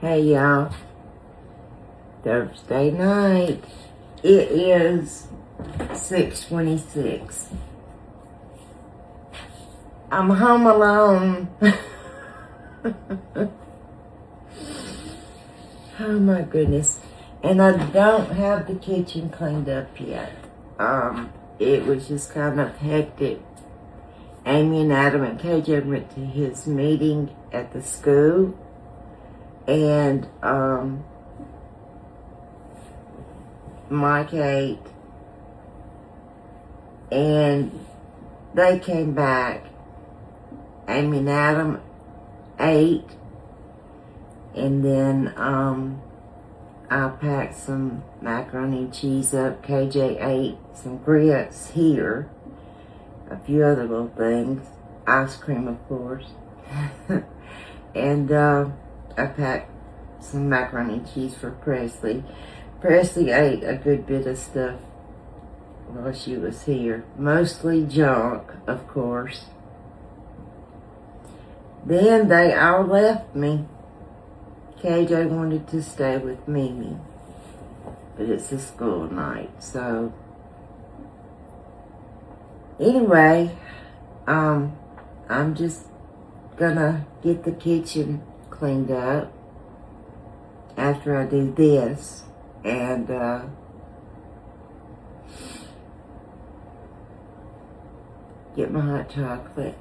Hey y'all, Thursday night. It is 6:26. I'm home alone. Oh my goodness. And I don't have the kitchen cleaned up yet. It was just kind of hectic. Amy and Adam and KJ went to his meeting at the school. And Mike ate, and they came back. Amy and Adam ate, and then I packed some macaroni and cheese up. KJ ate some grits here, a few other little things, ice cream of course, and I packed some macaroni and cheese for Presley. Presley ate a good bit of stuff while she was here. Mostly junk, of course. Then they all left me. KJ wanted to stay with Mimi, but it's a school night, so anyway, I'm just gonna get the kitchen cleaned up after I do this, and get my hot chocolate,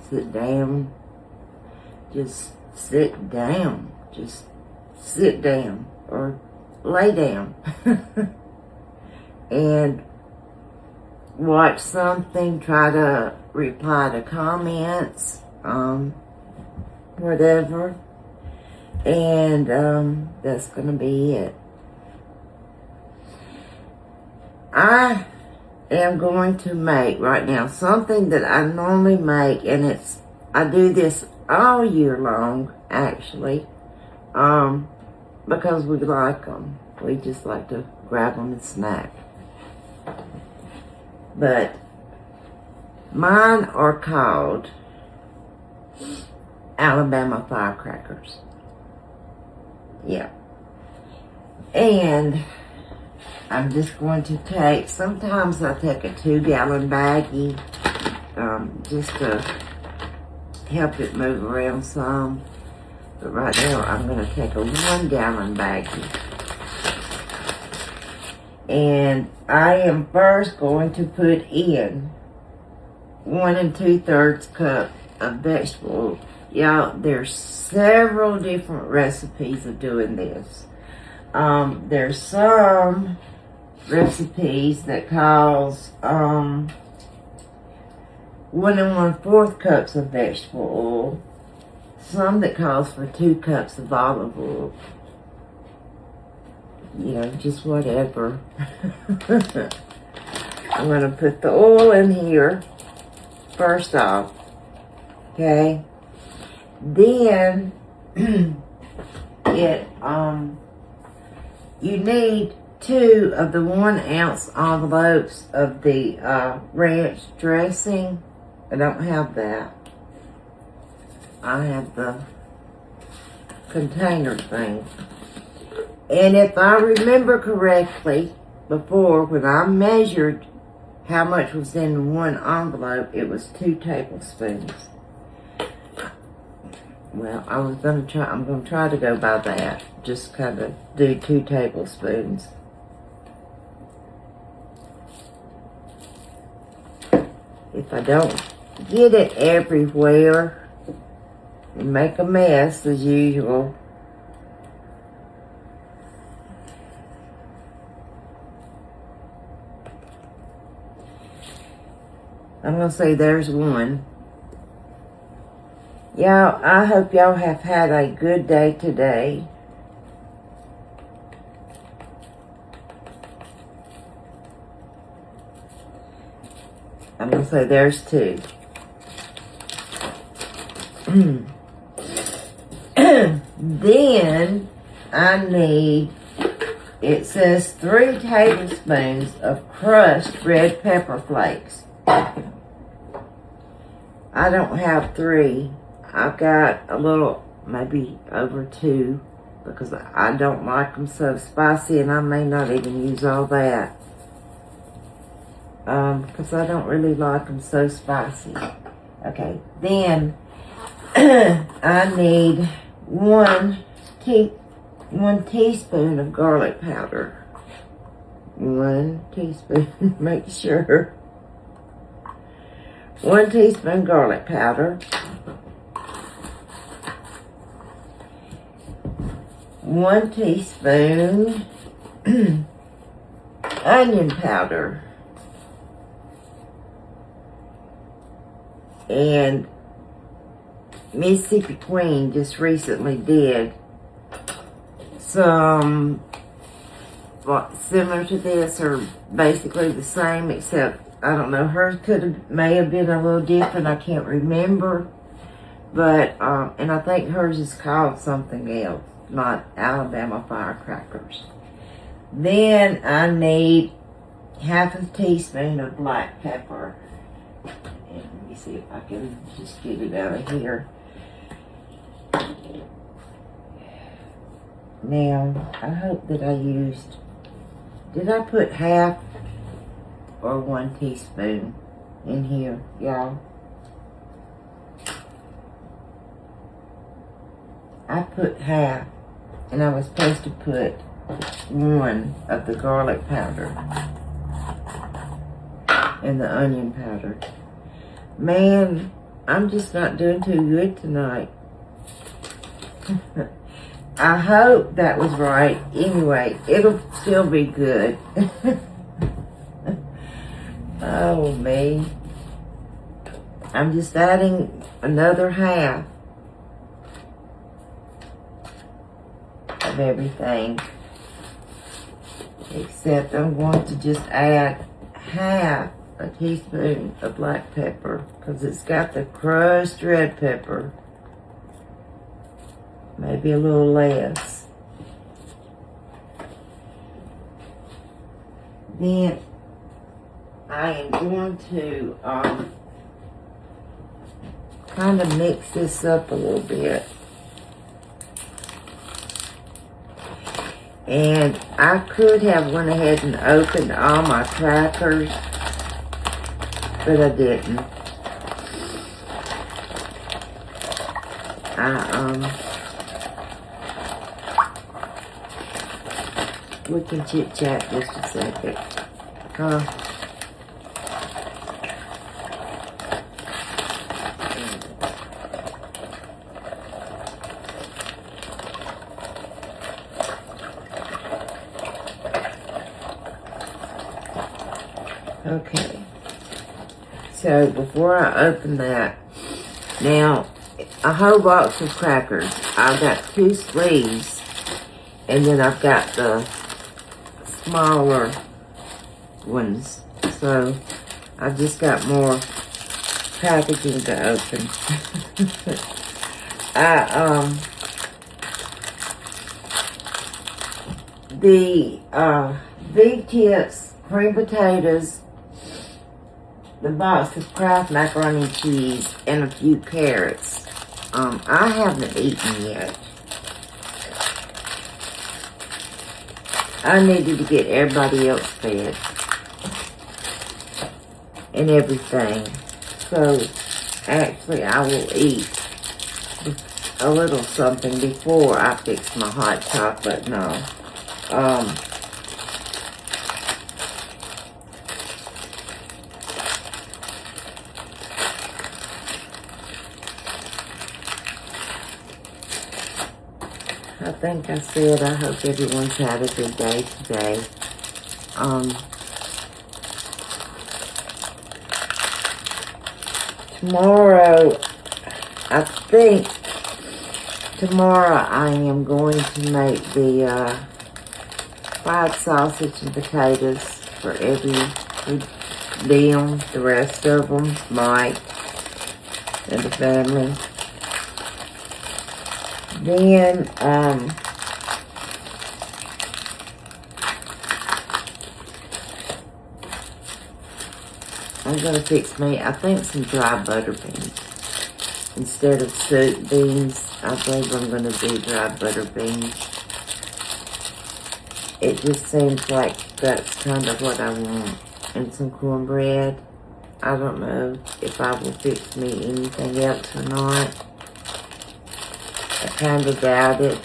sit down, just sit down, or lay down and watch something, try to reply to comments, whatever, and that's gonna be it. I am going to make right now something that I normally make, and I do this all year long actually, because we like them. We just like to grab them and snack. But mine are called Alabama firecrackers. Yeah. And I'm just going to take, sometimes I take a 2-gallon baggie, just to help it move around some. But right now I'm going to take a 1-gallon baggie. And I am first going to put in 1 2/3 cup of vegetable oil. Y'all, there's several different recipes of doing this. There's some recipes that calls 1 1/4 cups of vegetable oil. Some that calls for 2 cups of olive oil. You know, just whatever. I'm going to put the oil in here first off. Okay. Then you need 2 of the 1 ounce envelopes of the ranch dressing. I don't have that. I have the container thing. And if I remember correctly, before when I measured how much was in 1 envelope, it was 2 tablespoons. Well, I'm going to try to go by that. Just kind of do 2 tablespoons. If I don't get it everywhere and make a mess as usual, I'm going to say there's 1. Y'all, I hope y'all have had a good day today. I'm going to say there's 2. Then I need, it says 3 tablespoons of crushed red pepper flakes. I don't have 3. I've got a little maybe over 2, because I don't like them so spicy, and I may not even use all that. Because I don't really like them so spicy. Okay, then I need 1 teaspoon of garlic powder. 1 teaspoon, make sure. 1 teaspoon garlic powder. 1 teaspoon onion powder. And Mississippi Queen just recently did some similar to this, or basically the same, except I don't know, hers may have been a little different. I can't remember, but and I think hers is called something else, not Alabama firecrackers. Then I need 1/2 teaspoon of black pepper. And let me see if I can just get it out of here. Now, I hope that I used, did I put 1/2 or 1 teaspoon in here, y'all? I put 1/2, and I was supposed to put 1 of the garlic powder and the onion powder. Man, I'm just not doing too good tonight. I hope that was right. Anyway, it'll still be good. Oh, me. I'm just adding another 1/2 of everything. Except I'm going to just add 1/2 a teaspoon of black pepper, because it's got the crushed red pepper. Maybe a little less. Then I am going to kind of mix this up a little bit. And I could have went ahead and opened all my crackers, but I didn't. We can chit chat just a second. Okay. So before I open that, now a whole box of crackers. I've got 2 sleeves, and then I've got the smaller ones. So I've just got more packaging to open. The big tips, cream potatoes, the box of Kraft macaroni and cheese, and a few carrots. I haven't eaten yet. I needed to get everybody else fed and everything. So actually I will eat a little something before I fix my hot chocolate. No. I think I said I hope everyone's had a good day today. Tomorrow, I think tomorrow I am going to make the fried sausage and potatoes for them, the rest of them, Mike and the family. Then, I'm going to fix me, I think, some dry butter beans instead of soup beans. I believe I'm going to do dry butter beans. It just seems like that's kind of what I want. And some cornbread. I don't know if I will fix me anything else or not. I kind of doubt it.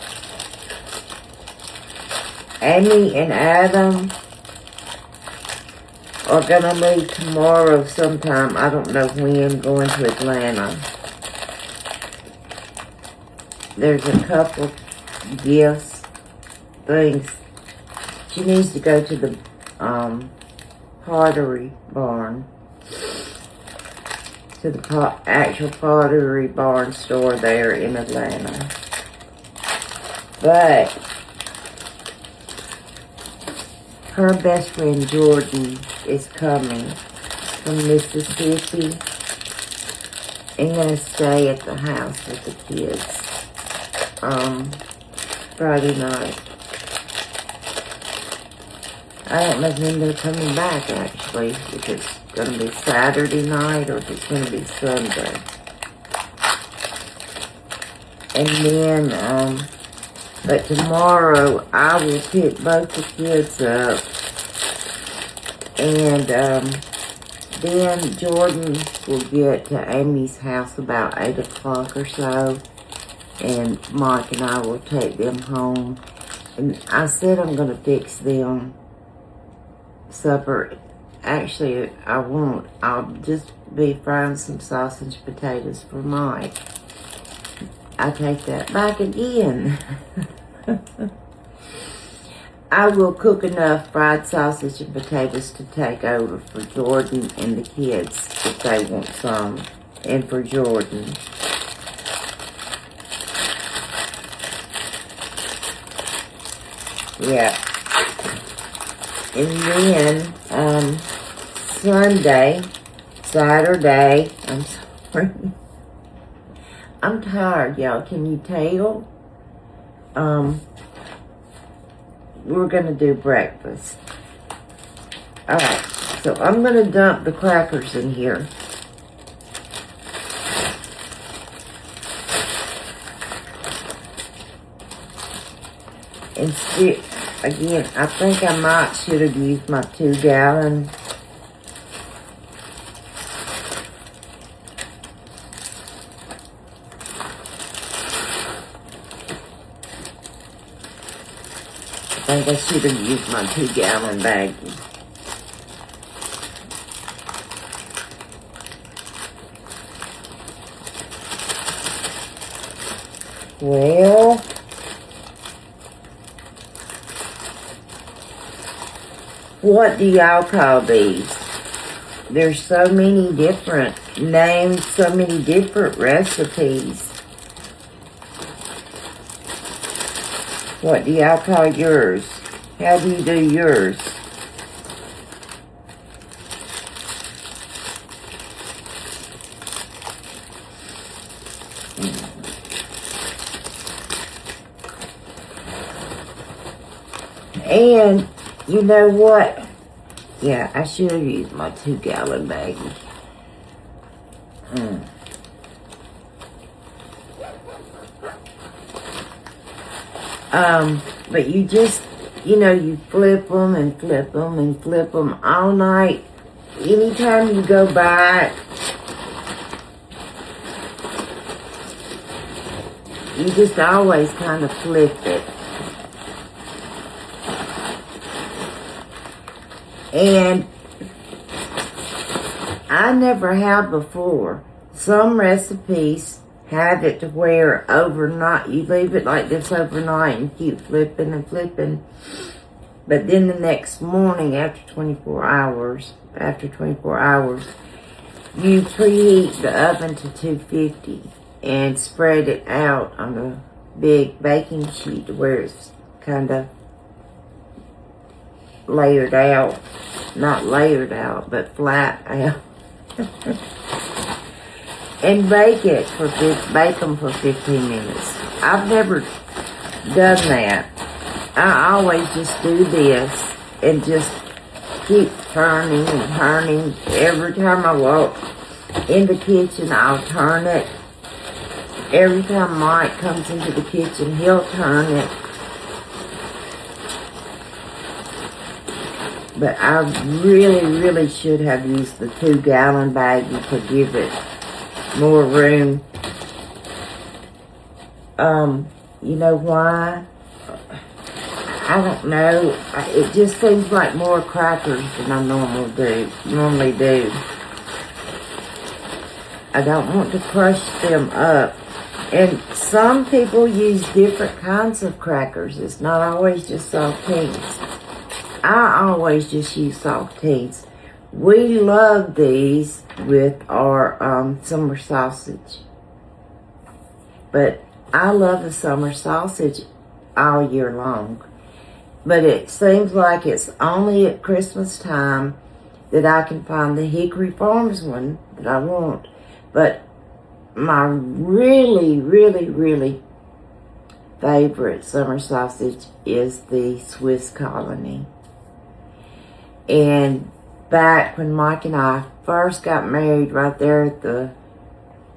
Amy and Adam are going to leave tomorrow sometime. I don't know when, going to Atlanta. There's a couple gifts, things. She needs to go to the pottery barn. To the actual pottery barn store there in Atlanta. But her best friend Jordan is coming from Mississippi and gonna stay at the house with the kids Friday night. I don't know when they're coming back actually, if it's gonna be Saturday night or if it's gonna be Sunday. And then but tomorrow I will pick both the kids up, and then Jordan will get to Amy's house about 8 o'clock or so, and Mike and I will take them home. And I said I'm going to fix them supper. Actually, I won't. I'll just be frying some sausage potatoes for Mike. I take that back again. I will cook enough fried sausage and potatoes to take over for Jordan and the kids if they want some, and for Jordan. Yeah. And then, Saturday, I'm sorry. I'm tired, y'all. Can you tell? We're gonna do breakfast. Alright, so I'm gonna dump the crackers in here. And again, I think I should have used my 2-gallon. I think I should have used my 2-gallon bag. Well, what do y'all call these? There's so many different names, so many different recipes. What do y'all call yours? How do you do yours? And you know what? Yeah, I should have used my 2-gallon baggie. But you just, you flip them and flip them and flip them all night. Anytime you go by, you just always kind of flip it. And I never have before. Some recipes have it to where overnight, you leave it like this overnight and keep flipping and flipping. But then the next morning, after 24 hours, you preheat the oven to 250 and spread it out on a big baking sheet to where it's kind of layered out. Not layered out, but flat out. And bake them for 15 minutes. I've never done that. I always just do this and just keep turning and turning. Every time I walk in the kitchen, I'll turn it every time Mike comes into the kitchen, he'll turn it. But I really should have used the 2-gallon baggie to give it more room. You know why? I don't know. It just seems like more crackers than I normally do. I don't want to crush them up. And some people use different kinds of crackers. It's not always just saltines. I always just use saltines. We love these with our summer sausage. But I love the summer sausage all year long. But it seems like it's only at Christmas time that I can find the Hickory Farms one that I want. But my really favorite summer sausage is the Swiss Colony. And back when Mike and I first got married, right there at the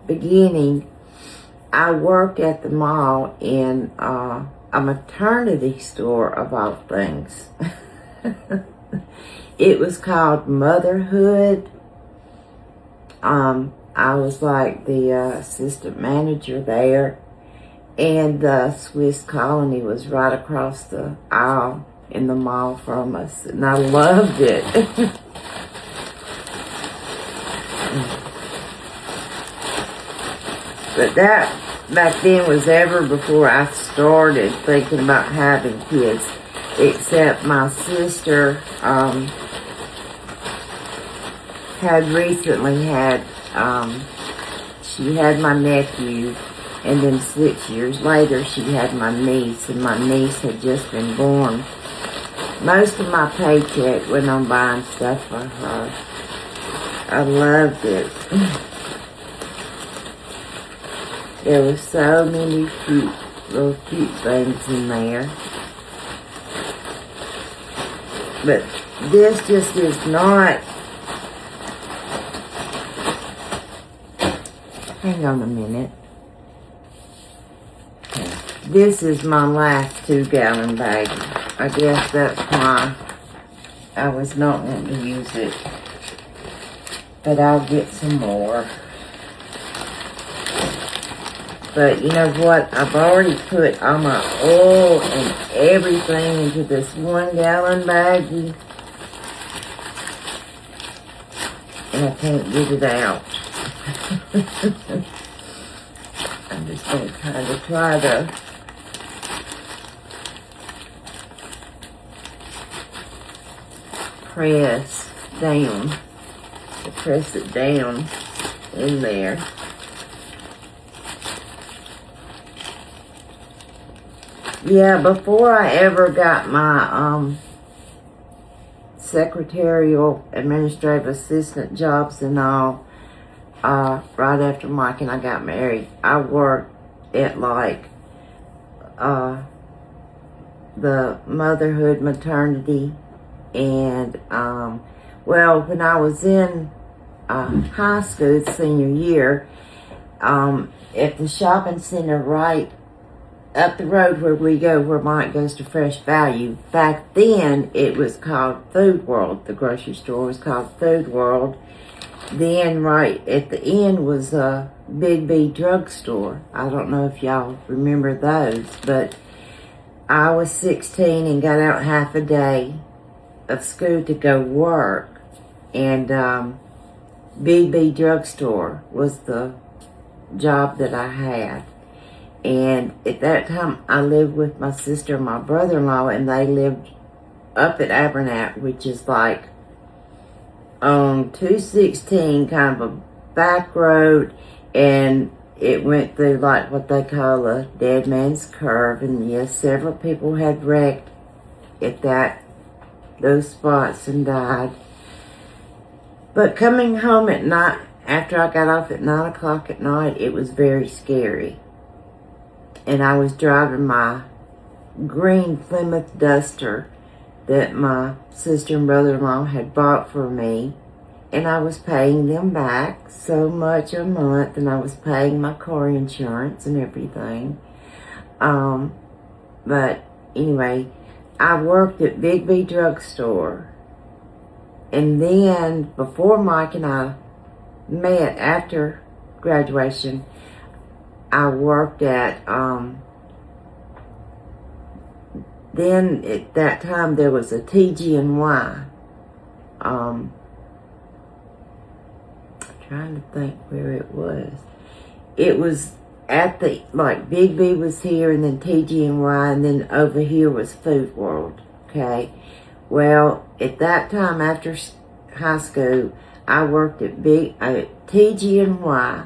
beginning, I worked at the mall in a maternity store, of all things. It was called Motherhood. I was like the assistant manager there, and the Swiss Colony was right across the aisle in the mall from us, and I loved it. But that back then was ever before I started thinking about having kids, except my sister had recently had, she had my nephew, and then 6 years later she had my niece, and my niece had just been born. Most of my paycheck went on buying stuff for her. I loved it. There were so many little cute things in there. But this just is not. Hang on a minute. Okay. This is my last 2-gallon bag. I guess that's why I was not wanting to use it. But I'll get some more. But you know what? I've already put all my oil and everything into this 1-gallon baggie. And I can't get it out. I'm just going to kind of try to press it down in there. Yeah, before I ever got my secretarial administrative assistant jobs and all, right after Mike and I got married, I worked at like the motherhood maternity, and well, when I was in high school, senior year, at the shopping center right up the road where we go, where Mike goes to Fresh Value. Back then, it was called Food World. The grocery store was called Food World. Then right at the end was a Big B drugstore. I don't know if y'all remember those, but I was 16 and got out half a day of school to go work. And Big B drugstore was the job that I had. And at that time, I lived with my sister and my brother-in-law, and they lived up at Abernat, which is like on 216, kind of a back road, and it went through like what they call a dead man's curve. And yes, several people had wrecked at those spots and died. But coming home at night, after I got off at 9 o'clock at night, it was very scary. And I was driving my green Plymouth Duster that my sister and brother-in-law had bought for me. and I was paying them back so much a month, and I was paying my car insurance and everything. But anyway, I worked at Big B Drugstore. And then, before Mike and I met after graduation, I worked at, then at that time there was a TG&Y. Trying to think where it was. It was at the, like, Big B was here, and then TG&Y, and then over here was Food World, okay? Well, at that time, after high school, I worked at TG&Y,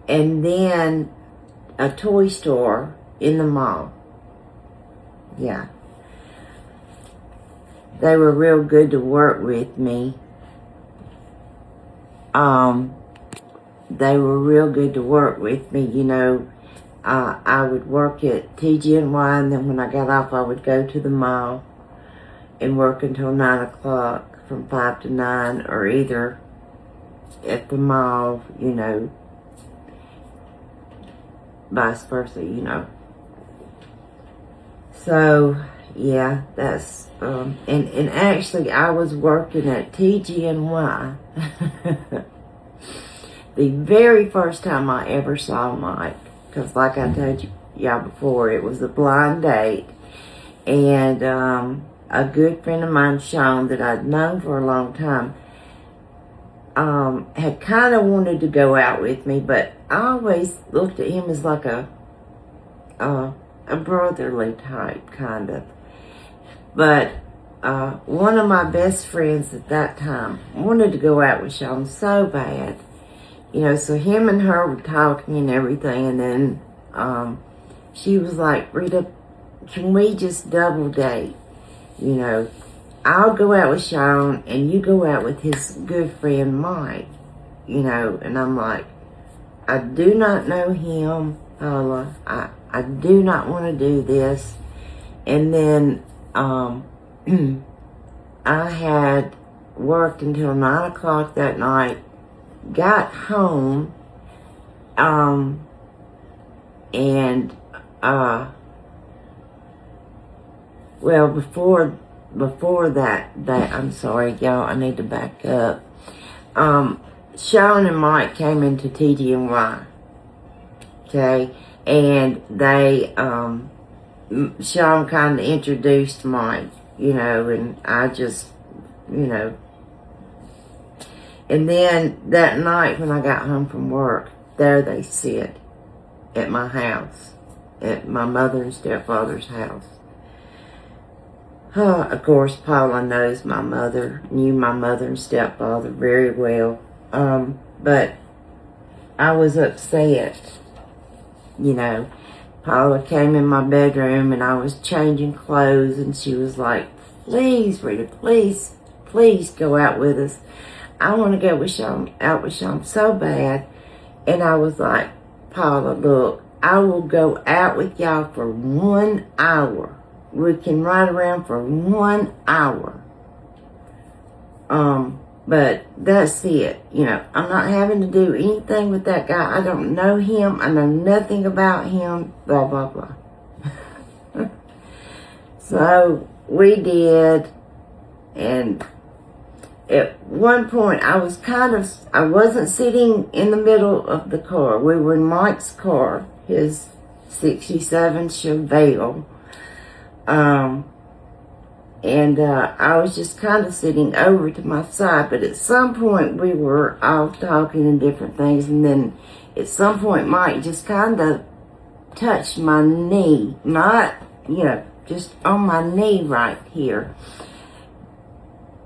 and then a toy store in the mall. Yeah. They were real good to work with me. They were real good to work with me, you know. I would work at TG&Y, and then when I got off, I would go to the mall and work until 9 o'clock, from 5 to 9, or either at the mall, you know, vice versa, you know. So, yeah, that's, and actually I was working at TG&Y the very first time I ever saw Mike, because like I told y'all before, it was a blind date, and a good friend of mine, Sean, that I'd known for a long time, had kind of wanted to go out with me, but I always looked at him as like a brotherly type, kind of. But one of my best friends at that time wanted to go out with Sean so bad. You know, so him and her were talking and everything, and then she was like, Rita, can we just double date? You know, I'll go out with Sean, and you go out with his good friend Mike. You know, and I'm like, I do not know him, Paula. I do not want to do this. And then I had worked until 9 o'clock that night, got home, and well, before that, I'm sorry, y'all, I need to back up. Sean and Mike came into TG&Y, okay, and they, Sean kind of introduced Mike, you know, and I just, you know, and then that night when I got home from work, there they sit at my house, at my mother and stepfather's house. Of course, Paula knew my mother and stepfather very well. But I was upset, you know. Paula came in my bedroom, and I was changing clothes, and she was like, please, Rita, please go out with us. I want to go out with Sean so bad. And I was like, Paula, look, I will go out with y'all for 1 hour. We can ride around for 1 hour. But that's it. You know, I'm not having to do anything with that guy. I don't know him. I know nothing about him. Blah, blah, blah. So we did. And at one point, I wasn't sitting in the middle of the car. We were in Mike's car, his 67 Chevelle. And I was just kind of sitting over to my side, but at some point we were all talking and different things, and then at some point Mike just kind of touched my knee, not, you know, just on my knee right here.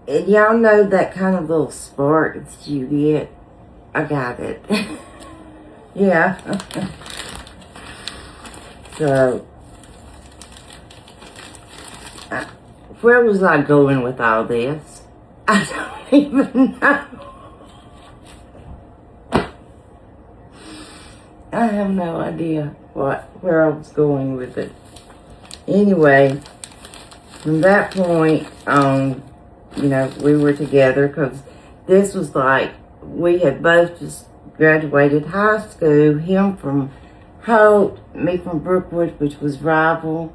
And y'all know that kind of little spark that you get? I got it. Yeah. So, where was I going with all this? I don't even know. I have no idea where I was going with it. Anyway, from that point on, you know, we were together because this was like, we had both just graduated high school, him from Holt, me from Brookwood, which was rival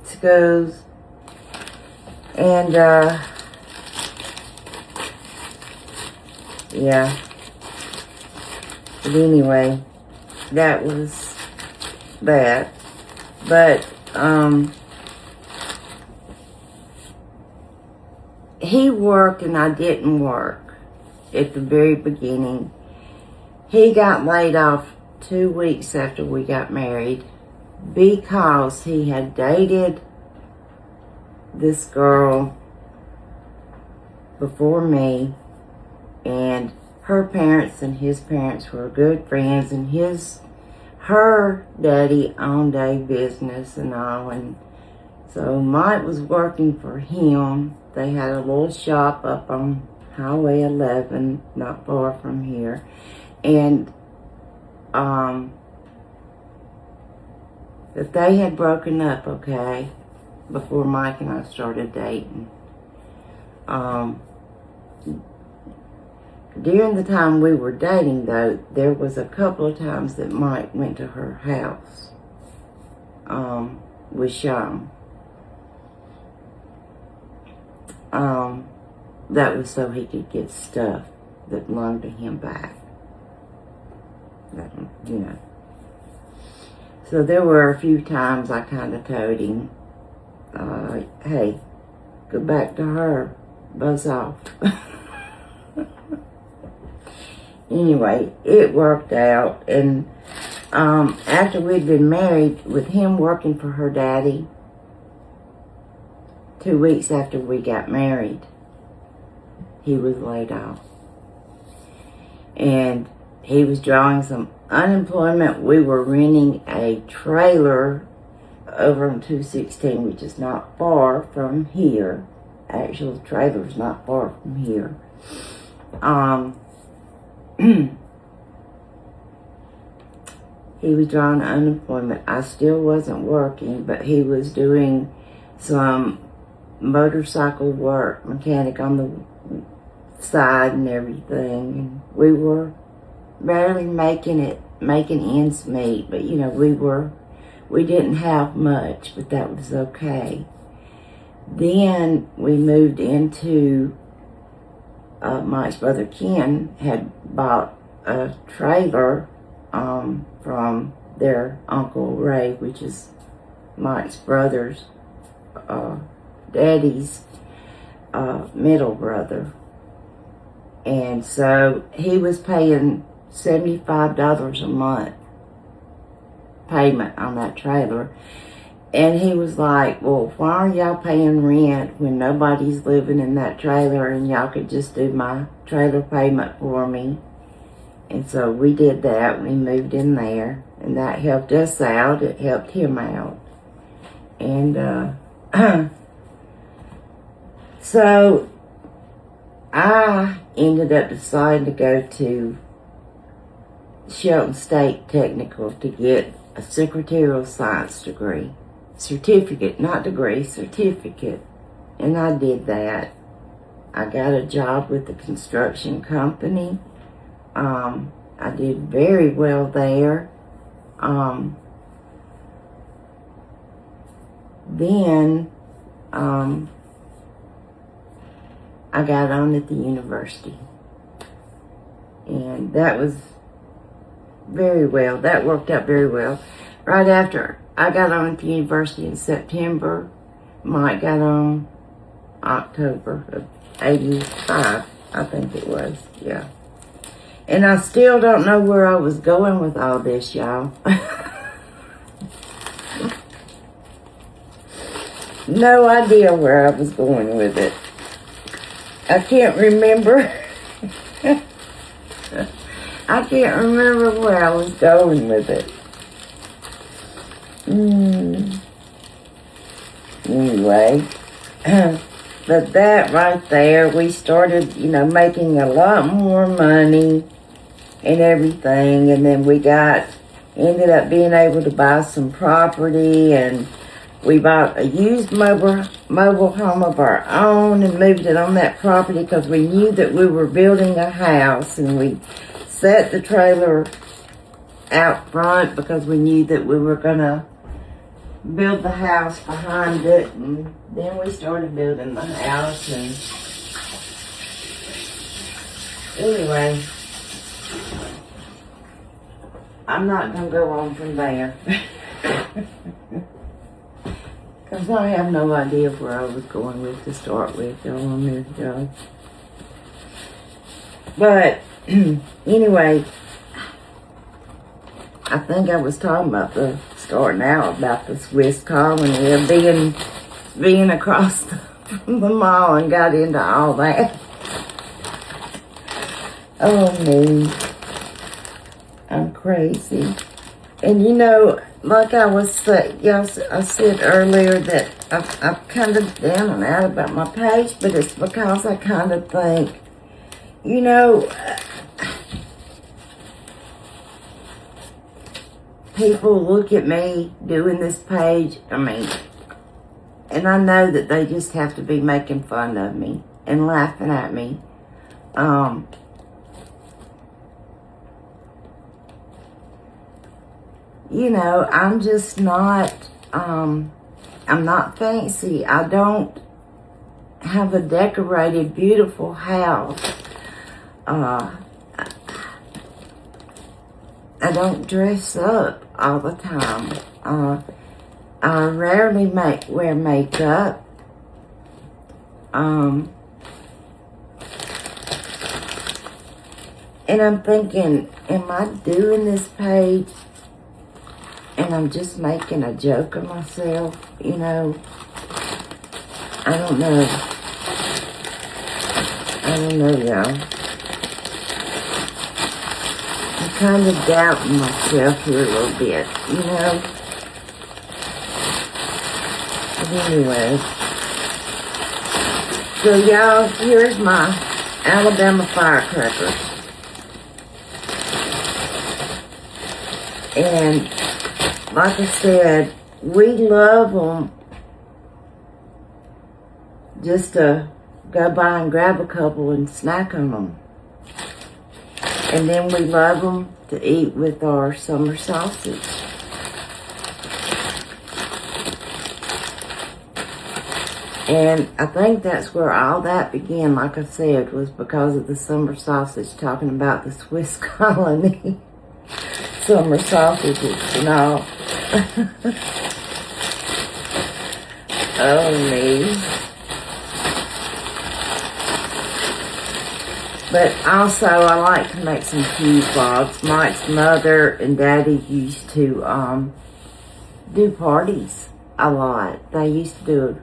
schools. And, yeah. But anyway, that was that. But, he worked and I didn't work at the very beginning. He got laid off 2 weeks after we got married because he had dated this girl before me, and her parents and his parents were good friends, and her daddy owned a business and all, and so Mike was working for him. They had a little shop up on Highway 11, not far from here, and that they had broken up, okay, before Mike and I started dating. During the time we were dating, though, there was a couple of times that Mike went to her house with Sean. That was so he could get stuff that belonged to him back. You know. So there were a few times I kind of told him, hey, go back to her, buzz off. Anyway, it worked out, and after we'd been married, with him working for her daddy, 2 weeks after we got married, he was laid off. And he was drawing some unemployment. We were renting a trailer over on 216, which is not far from here. Actual trailer's not far from here. He was drawing unemployment. I still wasn't working, but he was doing some motorcycle work, mechanic on the side and everything. And we were barely making ends meet, but you know, we didn't have much, but that was okay. Then we moved into, Mike's brother Ken had bought a trailer from their Uncle Ray, which is Mike's brother's daddy's middle brother. And so he was paying $75 a month payment on that trailer. And he was like, well, why are y'all paying rent when nobody's living in that trailer and y'all could just do my trailer payment for me? And so we did that. We moved in there, and that helped us out. It helped him out. And so I ended up deciding to go to Shelton State Technical to get a secretarial science degree. Certificate, not degree, certificate. And I did that. I got a job with the construction company. I did very well there. Then I got on at the university. And that was very well. That worked out very well. Right after I got on at the university in September, Mike got on October of 85, I think it was, yeah. And I still don't know where I was going with all this, y'all. No idea where I was going with it. I can't remember. I can't remember where I was going with it. Anyway, but that right there, we started, you know, making a lot more money and everything, and then we ended up being able to buy some property, and We bought a used mobile home of our own and moved it on that property because we knew that we were building a house, and we set the trailer out front because we knew that we were gonna build the house behind it, and then we started building the house. And anyway, I'm not gonna go on from there. Because I have no idea where I was going with to start with, y'all, on this job. But, anyway, I think I was talking about about the Swiss colony of being across the mall, and got into all that. Oh, me. I'm crazy. And you know, like I said earlier that I'm kind of down and out about my page, but it's because I kind of think, you know, people look at me doing this page, and I know that they just have to be making fun of me and laughing at me. You know, I'm just not, I'm not fancy. I don't have a decorated, beautiful house. I don't dress up all the time. I rarely wear makeup. And I'm thinking, am I doing this page and I'm just making a joke of myself, you know? I don't know. Y'all. I'm kind of doubting myself here a little bit, you know? But anyway. So, y'all, here's my Alabama firecrackers. And like I said, we love them just to go by and grab a couple and snack on them. And then we love them to eat with our summer sausage. And I think that's where all that began, like I said, was because of the summer sausage, talking about the Swiss colony. Summer sausages and all. Oh, me. But also, I like to make some cheese vlogs. Mike's mother and daddy used to do parties a lot. They used to do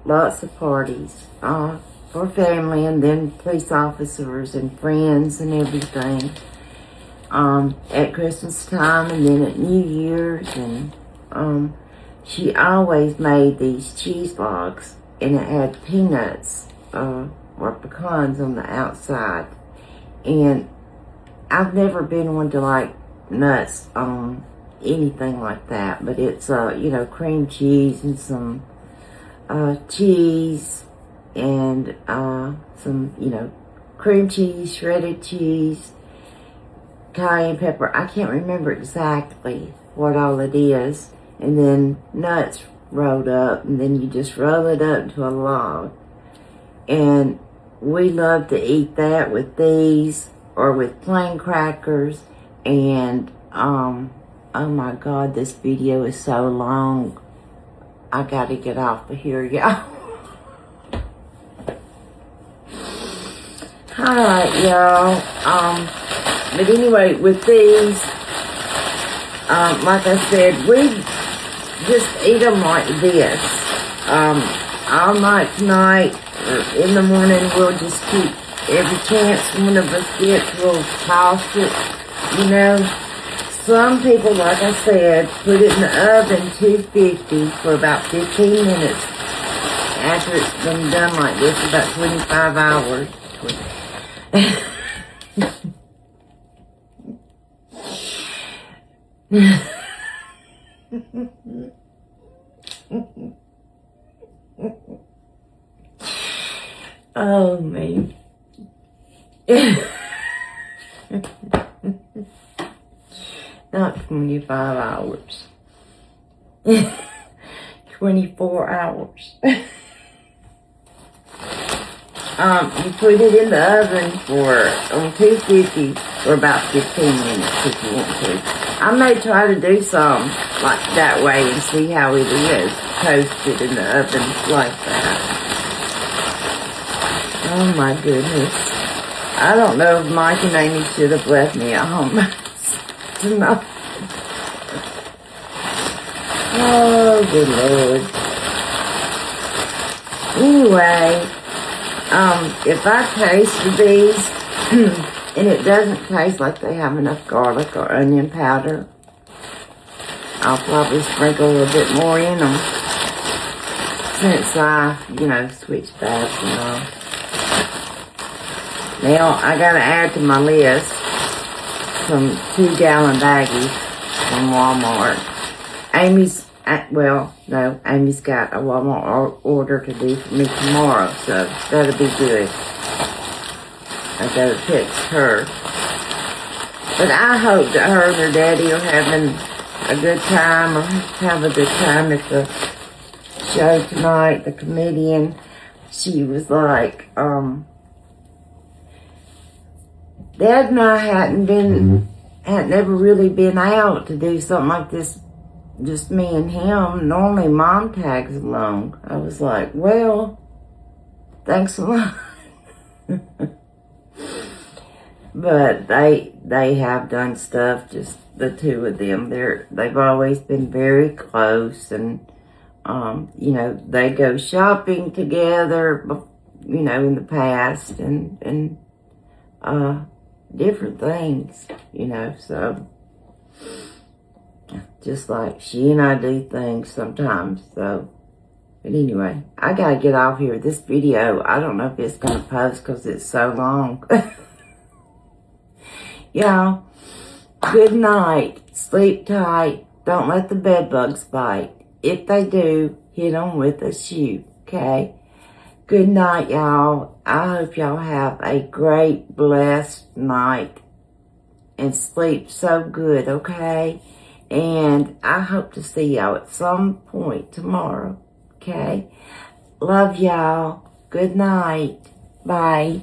lots of parties for family, and then police officers and friends and everything. At Christmas time, and then at New Year's, and she always made these cheese logs, and it had peanuts or pecans on the outside. And I've never been one to like nuts on anything like that, but it's you know, cream cheese and some cheese and some, you know, cream cheese, shredded cheese, cayenne pepper. I can't remember exactly what all it is. And then nuts rolled up, and then you just roll it up into a log. And we love to eat that with these or with plain crackers. And oh my God, this video is so long. I gotta get off of here, y'all. Alright, y'all. But anyway, with these, like I said, we just eat them like this. All night tonight, or in the morning, we'll just keep, every chance one of us gets, we'll toss it, you know. Some people, like I said, put it in the oven 250 for about 15 minutes. After it's been done like this, about 25 hours. Oh, man. Not 25 hours. 24 hours. You put it in the oven on 250 for about 15 minutes if you want to. I may try to do some like that way and see how it is. Toast it in the oven like that. Oh my goodness. I don't know if Mike and Amy should have left me at home tonight. Oh, good Lord. Anyway, if I taste these and it doesn't taste like they have enough garlic or onion powder, I'll probably sprinkle a little bit more in them since I, switched back and all. Now, I gotta add to my list some 2-gallon baggies from Walmart. Amy's got a Walmart order to do for me tomorrow, so that'll be good. I gotta text her. But I hope that her and her daddy are having a good time, or have a good time at the show tonight. The comedian, she was like, Dad and I hadn't ever really been out to do something like this, just me and him. Normally Mom tags along. I was like, well, thanks a lot. But they have done stuff, just the two of them. They've always been very close, and they go shopping together, in the past, and different things, so just like she and I do things sometimes. So, but anyway, I gotta get off here. This video, I don't know if it's gonna post because it's so long. Y'all, good night. Sleep tight. Don't let the bed bugs bite. If they do, hit them with a shoe, okay? Good night, y'all. I hope y'all have a great, blessed night and sleep so good, okay? And I hope to see y'all at some point tomorrow, okay? Love y'all. Good night. Bye.